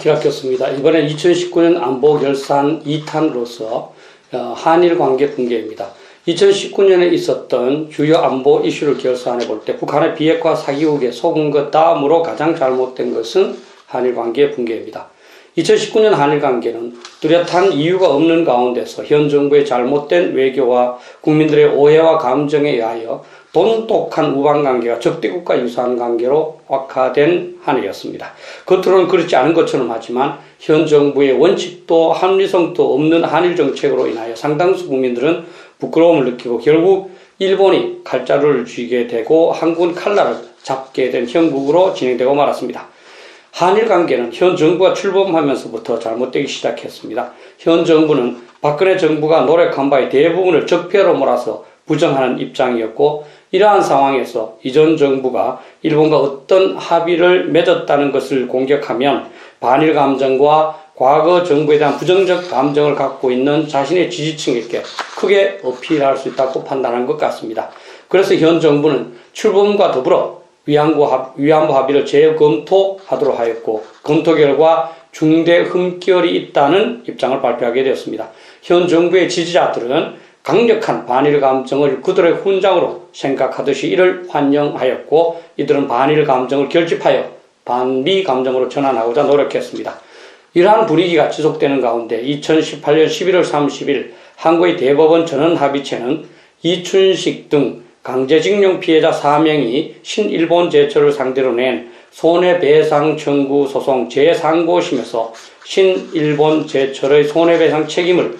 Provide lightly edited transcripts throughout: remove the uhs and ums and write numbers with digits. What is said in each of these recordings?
뒤바뀌었습니다. 이번엔 2019년 안보 결산 2탄으로서 한일 관계 붕괴입니다. 2019년에 있었던 주요 안보 이슈를 결산해 볼 때 북한의 비핵화 사기극에 속은 것 다음으로 가장 잘못된 것은 한일 관계 붕괴입니다. 2019년 한일 관계는 뚜렷한 이유가 없는 가운데서 현 정부의 잘못된 외교와 국민들의 오해와 감정에 의하여 돈독한 우방관계가 적대국과 유사한 관계로 악화된 한 해였습니다. 겉으로는 그렇지 않은 것처럼 하지만 현 정부의 원칙도 합리성도 없는 한일 정책으로 인하여 상당수 국민들은 부끄러움을 느끼고 결국 일본이 칼자루를 쥐게 되고 한국은 칼날을 잡게 된 형국으로 진행되고 말았습니다. 한일 관계는 현 정부가 출범하면서부터 잘못되기 시작했습니다. 현 정부는 박근혜 정부가 노력한 바의 대부분을 적폐로 몰아서 부정하는 입장이었고, 이러한 상황에서 이전 정부가 일본과 어떤 합의를 맺었다는 것을 공격하면 반일 감정과 과거 정부에 대한 부정적 감정을 갖고 있는 자신의 지지층에게 크게 어필할 수 있다고 판단한 것 같습니다. 그래서 현 정부는 출범과 더불어 위안부 합의를 재검토하도록 하였고, 검토 결과 중대 흠결이 있다는 입장을 발표하게 되었습니다. 현 정부의 지지자들은 강력한 반일 감정을 그들의 훈장으로 생각하듯이 이를 환영하였고, 이들은 반일 감정을 결집하여 반미 감정으로 전환하고자 노력했습니다. 이러한 분위기가 지속되는 가운데 2018년 11월 30일 한국의 대법원 전원합의체는 이춘식 등 강제징용 피해자 4명이 신일본 제철을 상대로 낸 손해배상 청구 소송 제3고심에서 신일본 제철의 손해배상 책임을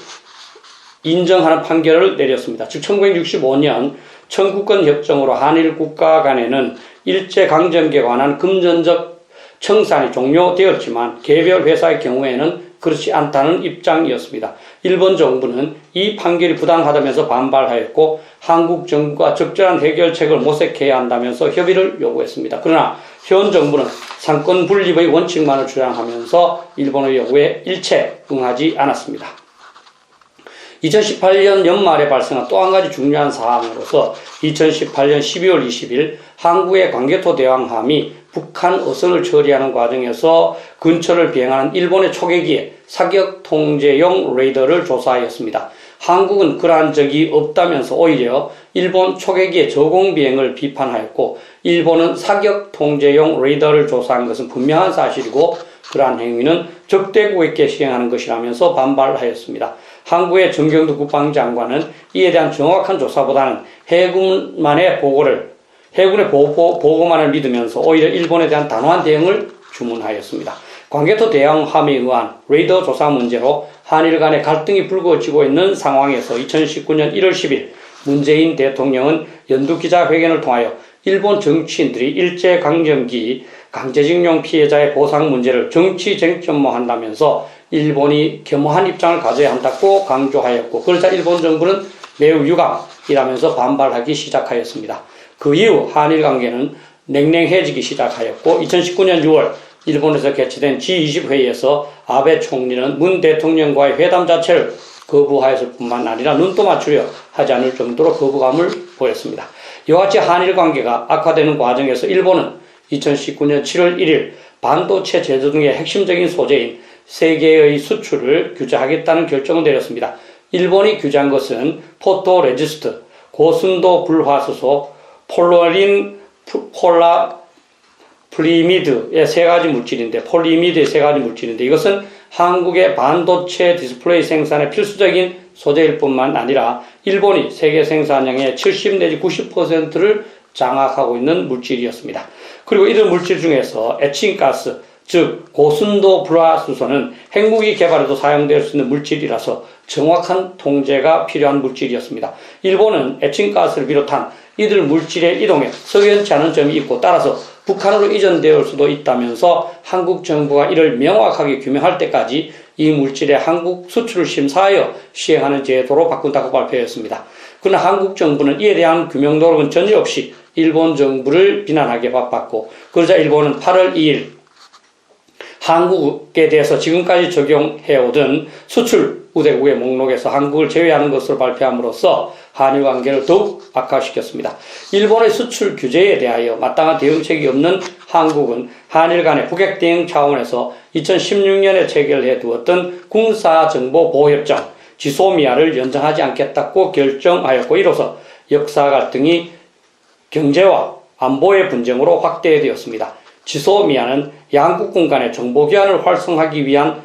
인정하는 판결을 내렸습니다. 즉 1965년 청구권 협정으로 한일 국가 간에는 일제강점기에 관한 금전적 청산이 종료되었지만 개별 회사의 경우에는 그렇지 않다는 입장이었습니다. 일본 정부는 이 판결이 부당하다면서 반발하였고, 한국 정부가 적절한 해결책을 모색해야 한다면서 협의를 요구했습니다. 그러나 현 정부는 상권 분립의 원칙만을 주장하면서 일본의 요구에 일체 응하지 않았습니다. 2018년 연말에 발생한 또 한 가지 중요한 사항으로서 2018년 12월 20일 한국의 광개토 대왕함이 북한 어선을 처리하는 과정에서 근처를 비행하는 일본의 초계기에 사격 통제용 레이더를 조사하였습니다. 한국은 그러한 적이 없다면서 오히려 일본 초계기의 저공 비행을 비판하였고, 일본은 사격 통제용 레이더를 조사한 것은 분명한 사실이고 그러한 행위는 적대국에게 시행하는 것이라면서 반발하였습니다. 한국의 정경두 국방장관은 이에 대한 정확한 조사보다는 해군의 보고만을 믿으면서 오히려 일본에 대한 단호한 대응을 주문하였습니다. 광개토 대왕함에 의한 레이더 조사 문제로 한일 간의 갈등이 불거지고 있는 상황에서 2019년 1월 10일 문재인 대통령은 연두 기자회견을 통하여 일본 정치인들이 일제강점기 강제징용 피해자의 보상 문제를 정치 쟁점화한다면서 일본이 겸허한 입장을 가져야 한다고 강조하였고, 그러자 일본 정부는 매우 유감이라면서 반발하기 시작하였습니다. 그 이후 한일 관계는 냉랭해지기 시작하였고, 2019년 6월 일본에서 개최된 G20 회의에서 아베 총리는 문 대통령과의 회담 자체를 거부하였을 뿐만 아니라 눈도 맞추려 하지 않을 정도로 거부감을 보였습니다. 이와 같이 한일 관계가 악화되는 과정에서 일본은 2019년 7월 1일 반도체 제조 등의 핵심적인 소재인 세계의 수출을 규제하겠다는 결정을 내렸습니다. 일본이 규제한 것은 포토레지스트, 고순도 불화수소, 폴리미드의 세 가지 물질인데, 이것은 한국의 반도체 디스플레이 생산에 필수적인 소재일 뿐만 아니라 일본이 세계 생산량의 70 내지 90%를 장악하고 있는 물질이었습니다. 그리고 이런 물질 중에서 에칭가스, 즉 고순도 불화수소는 핵무기 개발에도 사용될 수 있는 물질이라서 정확한 통제가 필요한 물질이었습니다. 일본은 에칭가스를 비롯한 이들 물질의 이동에 석연치 않은 점이 있고, 따라서 북한으로 이전될 수도 있다면서 한국 정부가 이를 명확하게 규명할 때까지 이 물질의 한국 수출을 심사하여 시행하는 제도로 바꾼다고 발표했습니다. 그러나 한국 정부는 이에 대한 규명 노력은 전혀 없이 일본 정부를 비난하게 바빴고, 그러자 일본은 8월 2일 한국에 대해서 지금까지 적용해오던 수출 우대국의 목록에서 한국을 제외하는 것으로 발표함으로써 한일 관계를 더욱 악화시켰습니다. 일본의 수출 규제에 대하여 마땅한 대응책이 없는 한국은 한일 간의 북핵 대응 차원에서 2016년에 체결해 두었던 군사정보보호협정 지소미아를 연장하지 않겠다고 결정하였고, 이로써 역사 갈등이 경제와 안보의 분쟁으로 확대되었습니다. 지소미아는 양국군 간의 정보 교환을 활성화하기 위한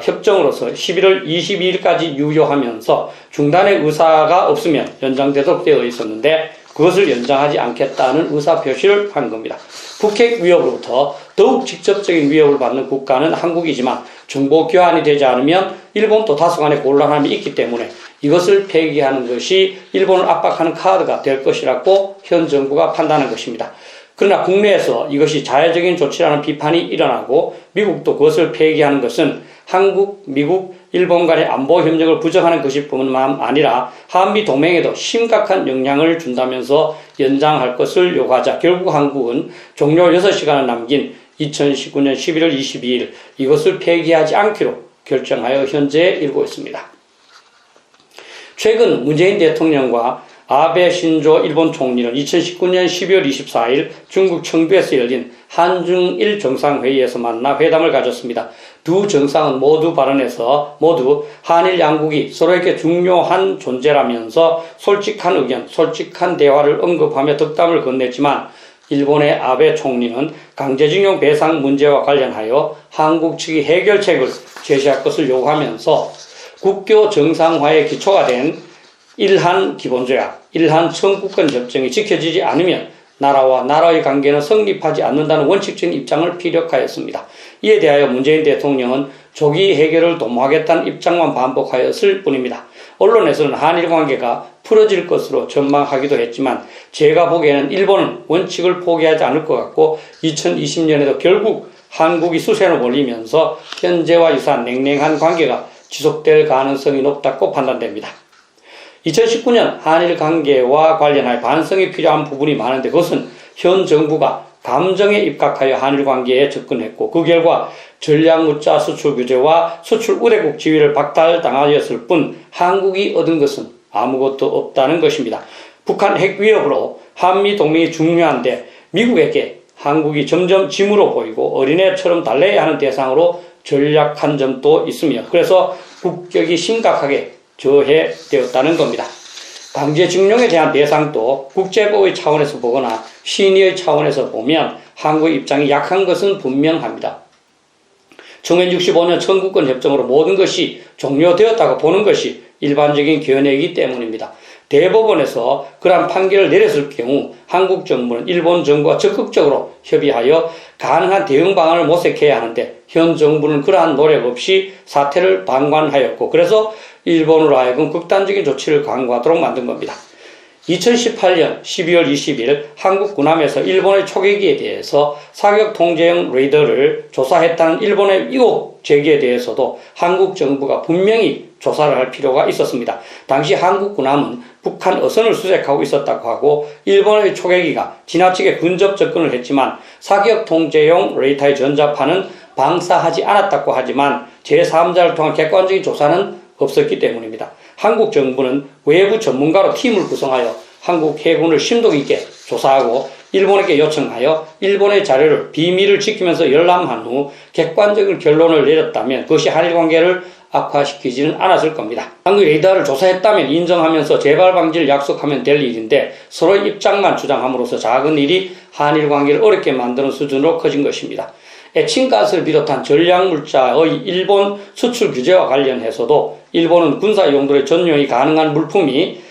협정으로서 11월 22일까지 유효하면서 중단의 의사가 없으면 연장되도록 되어 있었는데, 그것을 연장하지 않겠다는 의사표시를 한 겁니다. 북핵 위협으로부터 더욱 직접적인 위협을 받는 국가는 한국이지만 정보 교환이 되지 않으면 일본도 다소간의 곤란함이 있기 때문에 이것을 폐기하는 것이 일본을 압박하는 카드가 될 것이라고 현 정부가 판단한 것입니다. 그러나 국내에서 이것이 자해적인 조치라는 비판이 일어나고 미국도 그것을 폐기하는 것은 한국, 미국, 일본 간의 안보 협력을 부정하는 것일 뿐만 아니라 한미 동맹에도 심각한 영향을 준다면서 연장할 것을 요구하자 결국 한국은 종료 6시간을 남긴 2019년 11월 22일 이것을 폐기하지 않기로 결정하여 현재 이르고 있습니다. 최근 문재인 대통령과 아베 신조 일본 총리는 2019년 12월 24일 중국 청두에서 열린 한중일 정상회의에서 만나 회담을 가졌습니다. 두 정상은 모두 발언에서 모두 한일 양국이 서로에게 중요한 존재라면서 솔직한 의견, 솔직한 대화를 언급하며 덕담을 건넸지만 일본의 아베 총리는 강제징용 배상 문제와 관련하여 한국 측이 해결책을 제시할 것을 요구하면서 국교 정상화의 기초가 된 일한 기본조약, 일한 청구권 협정이 지켜지지 않으면 나라와 나라의 관계는 성립하지 않는다는 원칙적인 입장을 피력하였습니다. 이에 대하여 문재인 대통령은 조기 해결을 도모하겠다는 입장만 반복하였을 뿐입니다. 언론에서는 한일 관계가 풀어질 것으로 전망하기도 했지만 제가 보기에는 일본은 원칙을 포기하지 않을 것 같고 2020년에도 결국 한국이 수세를 올리면서 현재와 유사한 냉랭한 관계가 지속될 가능성이 높다고 판단됩니다. 2019년 한일 관계와 관련하여 반성이 필요한 부분이 많은데 그것은 현 정부가 감정에 입각하여 한일 관계에 접근했고 그 결과 전략무자 수출 규제와 수출 우대국 지위를 박탈당하였을 뿐 한국이 얻은 것은 아무것도 없다는 것입니다. 북한 핵 위협으로 한미 동맹이 중요한데 미국에게 한국이 점점 짐으로 보이고 어린애처럼 달래야 하는 대상으로 전략한 점도 있으며 그래서 국격이 심각하게 저해되었다는 겁니다. 강제징용에 대한 배상도 국제법의 차원에서 보거나 신의의 차원에서 보면 한국의 입장이 약한 것은 분명합니다. 1965년 청구권 협정으로 모든 것이 종료되었다고 보는 것이 일반적인 견해이기 때문입니다. 대법원에서 그러한 판결을 내렸을 경우 한국 정부는 일본 정부와 적극적으로 협의하여 가능한 대응 방안을 모색해야 하는데 현 정부는 그러한 노력 없이 사태를 방관하였고 그래서 일본으로 하여금 극단적인 조치를 강구하도록 만든 겁니다. 2018년 12월 20일 한국 군함에서 일본의 초계기에 대해서 사격 통제용 레이더를 조사했다는 일본의 의혹 제기에 대해서도 한국 정부가 분명히 조사를 할 필요가 있었습니다. 당시 한국 군함은 북한 어선을 수색하고 있었다고 하고 일본의 초계기가 지나치게 근접 접근을 했지만 사격 통제용 레이더의 전자파는 방사하지 않았다고 하지만 제3자를 통한 객관적인 조사는 없었기 때문입니다. 한국 정부는 외부 전문가로 팀을 구성하여 한국 해군을 심도 있게 조사하고 일본에게 요청하여 일본의 자료를 비밀을 지키면서 열람한 후 객관적인 결론을 내렸다면 그것이 한일 관계를 악화시키지는 않았을 겁니다. 한국 레이더를 조사했다면 인정하면서 재발 방지를 약속하면 될 일인데 서로의 입장만 주장함으로써 작은 일이 한일 관계를 어렵게 만드는 수준으로 커진 것입니다. 에칭가스를 비롯한 전략물자의 일본 수출 규제와 관련해서도 일본은 군사 용도의 전용이 가능한 물품이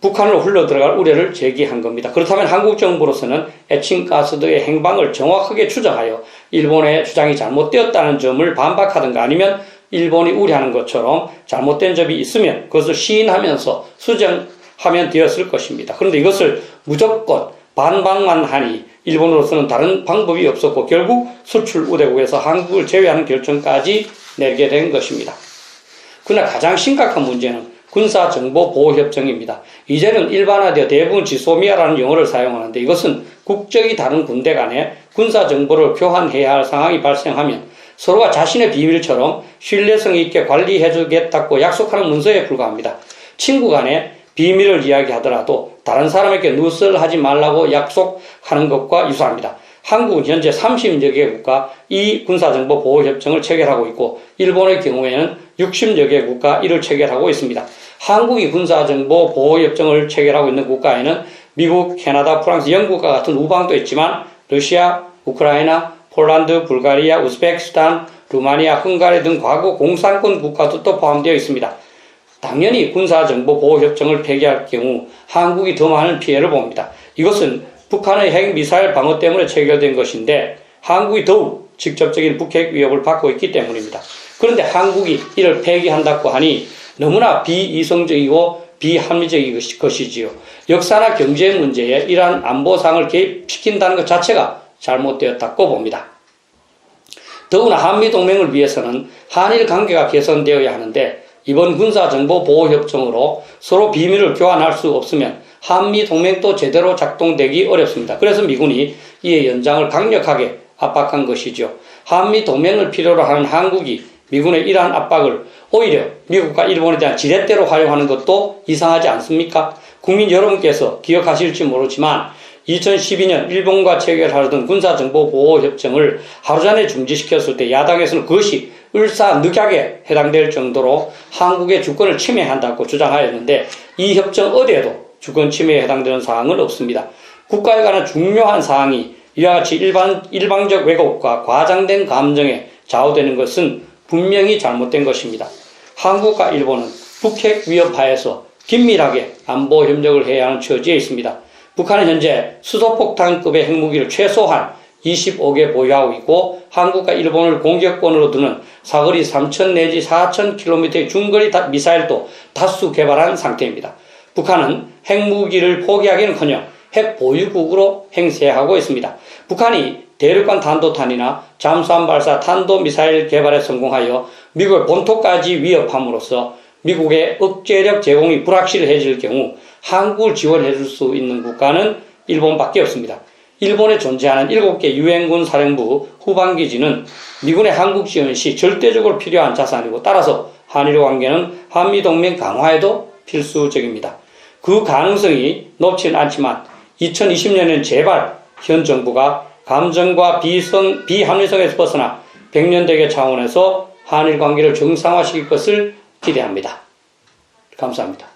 북한으로 흘러들어갈 우려를 제기한 겁니다. 그렇다면 한국 정부로서는 에칭가스의 행방을 정확하게 추적하여 일본의 주장이 잘못되었다는 점을 반박하든가 아니면 일본이 우려하는 것처럼 잘못된 점이 있으면 그것을 시인하면서 수정하면 되었을 것입니다. 그런데 이것을 무조건 반박만 하니 일본으로서는 다른 방법이 없었고 결국 수출 우대국에서 한국을 제외하는 결정까지 내리게 된 것입니다. 그러나 가장 심각한 문제는 군사정보보호협정입니다. 이제는 일반화되어 대부분 지소미아라는 용어를 사용하는데 이것은 국적이 다른 군대 간에 군사정보를 교환해야 할 상황이 발생하면 서로가 자신의 비밀처럼 신뢰성 있게 관리해주겠다고 약속하는 문서에 불과합니다. 친구 간에 비밀을 이야기하더라도 다른 사람에게 누설하지 말라고 약속하는 것과 유사합니다. 한국은 현재 30여 개국과 이 군사정보보호협정을 체결하고 있고 일본의 경우에는 60여 개국과 이를 체결하고 있습니다. 한국이 군사정보보호협정을 체결하고 있는 국가에는 미국, 캐나다, 프랑스, 영국과 같은 우방도 있지만 러시아, 우크라이나, 폴란드, 불가리아, 우즈베키스탄, 루마니아, 헝가리 등 과거 공산권 국가도 또 포함되어 있습니다. 당연히 군사정보보호협정을 폐기할 경우 한국이 더 많은 피해를 봅니다. 이것은 북한의 핵미사일 방어 때문에 체결된 것인데 한국이 더욱 직접적인 북핵 위협을 받고 있기 때문입니다. 그런데 한국이 이를 폐기한다고 하니 너무나 비이성적이고 비합리적인 것이지요. 역사나 경제 문제에 이러한 안보상을 개입시킨다는 것 자체가 잘못되었다고 봅니다. 더구나 한미동맹을 위해서는 한일 관계가 개선되어야 하는데 이번 군사정보보호협정으로 서로 비밀을 교환할 수 없으면 한미동맹도 제대로 작동되기 어렵습니다. 그래서 미군이 이에 연장을 강력하게 압박한 것이죠. 한미동맹을 필요로 하는 한국이 미군의 이러한 압박을 오히려 미국과 일본에 대한 지렛대로 활용하는 것도 이상하지 않습니까? 국민 여러분께서 기억하실지 모르지만 2012년 일본과 체결하려던 군사정보보호협정을 하루 전에 중지시켰을 때 야당에서는 그것이 을사늑약에 해당될 정도로 한국의 주권을 침해한다고 주장하였는데 이 협정 어디에도 주권 침해에 해당되는 사항은 없습니다. 국가에 관한 중요한 사항이 이와 같이 일방적 왜곡과 과장된 감정에 좌우되는 것은 분명히 잘못된 것입니다. 한국과 일본은 북핵 위협 하에서 긴밀하게 안보 협력을 해야 하는 처지에 있습니다. 북한은 현재 수소폭탄급의 핵무기를 최소한 25개 보유하고 있고 한국과 일본을 공격권으로 두는 사거리 3,000 내지 4,000km의 중거리 미사일도 다수 개발한 상태입니다. 북한은 핵무기를 포기하기는커녕 핵 보유국으로 행세하고 있습니다. 북한이 대륙간 탄도탄이나 잠수함 발사 탄도미사일 개발에 성공하여 미국의 본토까지 위협함으로써 미국의 억제력 제공이 불확실해질 경우 한국을 지원해 줄 수 있는 국가는 일본밖에 없습니다. 일본에 존재하는 7개 유엔군 사령부 후방기지는 미군의 한국 지원 시 절대적으로 필요한 자산이고 따라서 한일 관계는 한미동맹 강화에도 필수적입니다. 그 가능성이 높지는 않지만 2020년엔 제발 현 정부가 감정과 비합리성에서 벗어나 백년대계 차원에서 한일 관계를 정상화시킬 것을 기대합니다. 감사합니다.